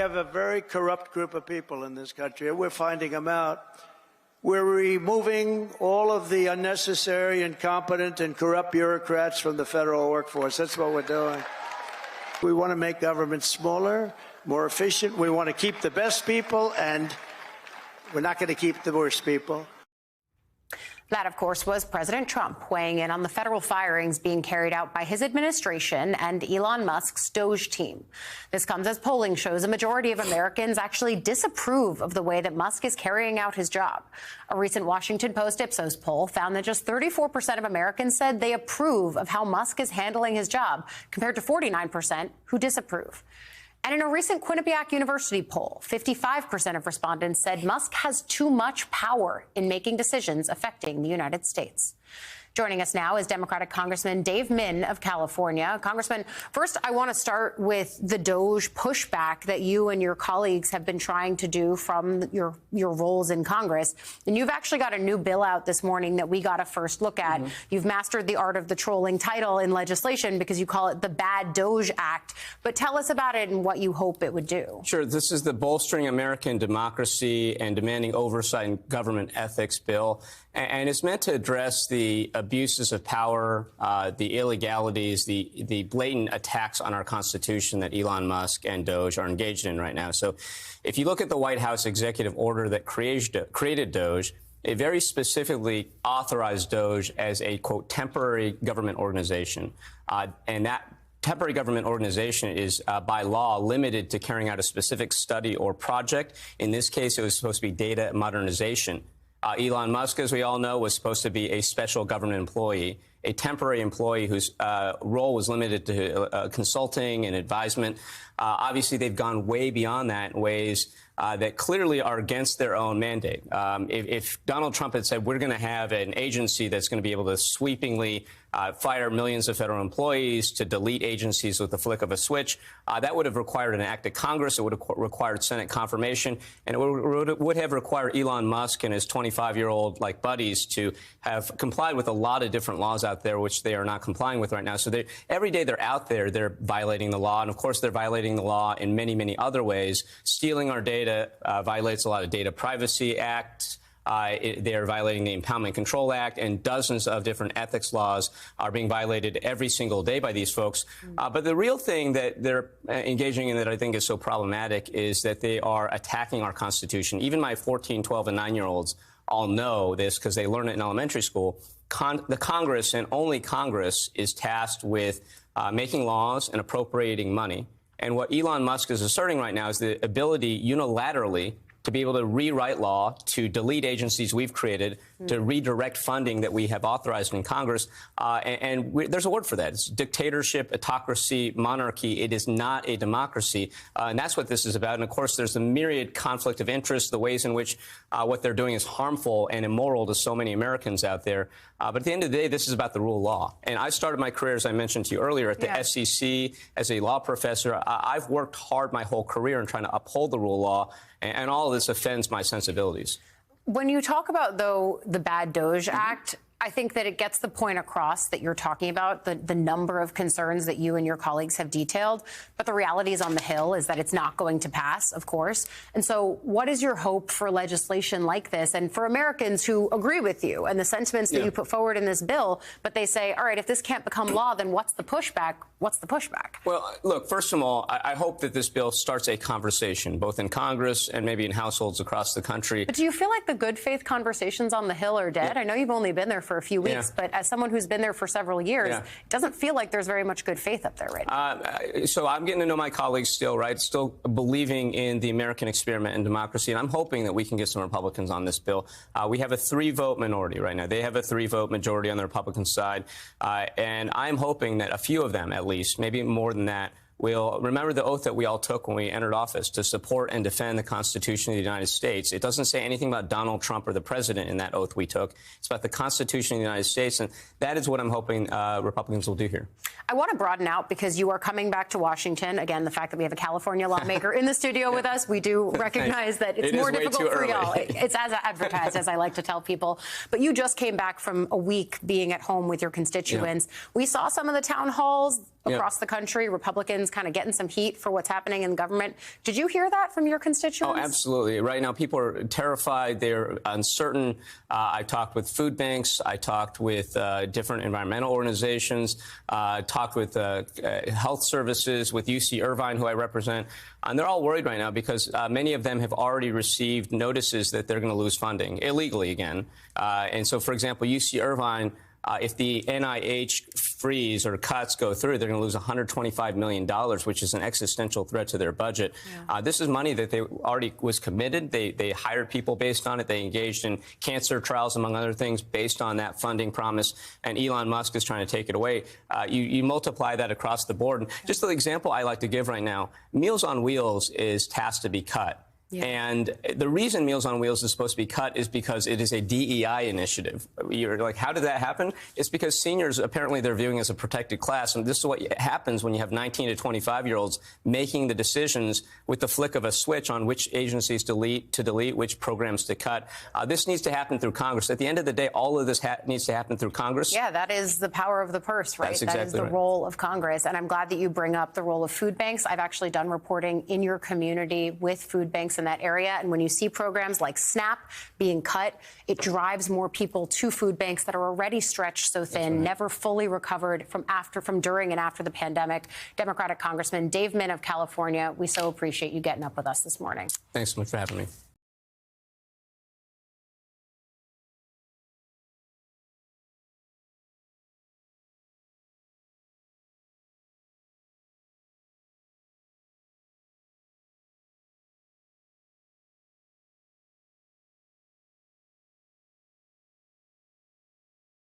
We have a very corrupt group of people in this country. We're finding them out. We're removing all of the unnecessary, incompetent, and corrupt bureaucrats from the federal workforce. That's what we're doing. We want to make government smaller, more efficient. We want to keep the best people, and we're not going to keep the worst people. That, of course, was President Trump weighing in on the federal firings being carried out by his administration and Elon Musk's Doge team. This comes as polling shows a majority of Americans actually disapprove of the way that Musk is carrying out his job. A recent Washington Post Ipsos poll found that just 34% of Americans said they approve of how Musk is handling his job, compared to 49% who disapprove. And in a recent Quinnipiac University poll, 55% of respondents said Musk has too much power in making decisions affecting the United States. Joining us now is Democratic Congressman Dave Min of California. Congressman, first, I want to start with the Doge pushback that you and your colleagues have been trying to do from your roles in Congress. And you've actually got a new bill out this morning that we got a first look at. You've mastered the art of the trolling title in legislation because you call it the Bad Doge Act. But tell us about it and what you hope it would do. Sure. This is the Bolstering American Democracy and Demanding Oversight in Government Ethics bill. And it's meant to address the abuses of power, the illegalities, the blatant attacks on our Constitution that Elon Musk and Doge are engaged in right now. So if you look at the White House executive order that created Doge, it very specifically authorized Doge as a, quote, temporary government organization. And that temporary government organization is, by law, limited to carrying out a specific study or project. In this case, it was supposed to be data modernization. Elon Musk, as we all know, was supposed to be a special government employee, a temporary employee whose role was limited to consulting and advisement. Obviously, they've gone way beyond that in ways that clearly are against their own mandate. If Donald Trump had said, we're going to have an agency that's going to be able to sweepingly fire millions of federal employees, to delete agencies with the flick of a switch, that would have required an act of Congress. It would have required Senate confirmation, and it would have required Elon Musk and his 25-year-old buddies to have complied with a lot of different laws out there, which they are not complying with right now. So every day they're out there, they're violating the law. And of course, they're violating the law in many, many other ways. Stealing our data violates a lot of data privacy acts. They're violating the Impoundment Control Act, and dozens of different ethics laws are being violated every single day by these folks. But the real thing that they're engaging in that I think is so problematic is that they are attacking our Constitution. Even my 14, 12, and 9-year-olds all know this because they learn it in elementary school. The Congress, and only Congress, is tasked with making laws and appropriating money. And what Elon Musk is asserting right now is the ability unilaterally to be able to rewrite law, to delete agencies we've created, to redirect funding that we have authorized in Congress. There's a word for that. It's dictatorship, autocracy, monarchy. It is not a democracy. And that's what this is about. And, of course, there's a myriad conflict of interest, the ways in which what they're doing is harmful and immoral to so many Americans out there. But at the end of the day, this is about the rule of law. And I started my career, as I mentioned to you earlier, at the SEC as a law professor. I've worked hard my whole career in trying to uphold the rule of law, and all of this offends my sensibilities. When you talk about, though, the Bad Doge Act, I think that it gets the point across that you're talking about, the number of concerns that you and your colleagues have detailed. But the reality is on the Hill is that it's not going to pass, of course. And so what is your hope for legislation like this and for Americans who agree with you and the sentiments that you put forward in this bill, but they say, all right, if this can't become law, then what's the pushback? What's the pushback? Well, look, first of all, I hope that this bill starts a conversation, both in Congress and maybe in households across the country. But do you feel like the good faith conversations on the Hill are dead? I know you've only been there for a few weeks, but as someone who's been there for several years, it doesn't feel like there's very much good faith up there right now. So I'm getting to know my colleagues still, right? Still believing in the American experiment and democracy, and I'm hoping that we can get some Republicans on this bill. We have a 3-vote minority right now. They have a 3-vote majority on the Republican side, and I'm hoping that a few of them, at least, maybe more than that, will remember the oath that we all took when we entered office to support and defend the Constitution of the United States. It doesn't say anything about Donald Trump or the president in that oath we took. It's about the Constitution of the United States, and that is what I'm hoping Republicans will do here. I want to broaden out because you are coming back to Washington. Again, the fact that we have a California lawmaker in the studio with us, we do recognize that it's more difficult for y'all. It's as advertised, as I like to tell people. But you just came back from a week being at home with your constituents. We saw some of the town halls. across the country, Republicans kind of getting some heat for what's happening in government. Did you hear that from your constituents? Oh, absolutely. Right now, people are terrified. They're uncertain. I talked with food banks. I talked with different environmental organizations, talked with health services, with UC Irvine, who I represent. And they're all worried right now because many of them have already received notices that they're going to lose funding illegally again. And so, for example, UC Irvine, if the NIH freeze or cuts go through, they're going to lose $125 million, which is an existential threat to their budget. Yeah. This is money that they already was committed. They hired people based on it. They engaged in cancer trials, among other things, based on that funding promise. And Elon Musk is trying to take it away. You multiply that across the board. And just the example I like to give right now, Meals on Wheels is tasked to be cut. Yeah. And the reason Meals on Wheels is supposed to be cut is because it is a DEI initiative. You're like, how did that happen? It's because seniors, apparently, they're viewing as a protected class. And this is what happens when you have 19 to 25-year-olds making the decisions with the flick of a switch on which agencies to delete, which programs to cut. This needs to happen through Congress. At the end of the day, all of this needs to happen through Congress. Yeah, that is the power of the purse, right? That's exactly that is the right. role of Congress. And I'm glad that you bring up the role of food banks. I've actually done reporting in your community with food banks in that area. And when you see programs like SNAP being cut, it drives more people to food banks that are already stretched so thin, right, never fully recovered from during and after the pandemic. Democratic Congressman Dave Min of California, we so appreciate you getting up with us this morning. Thanks so much for having me.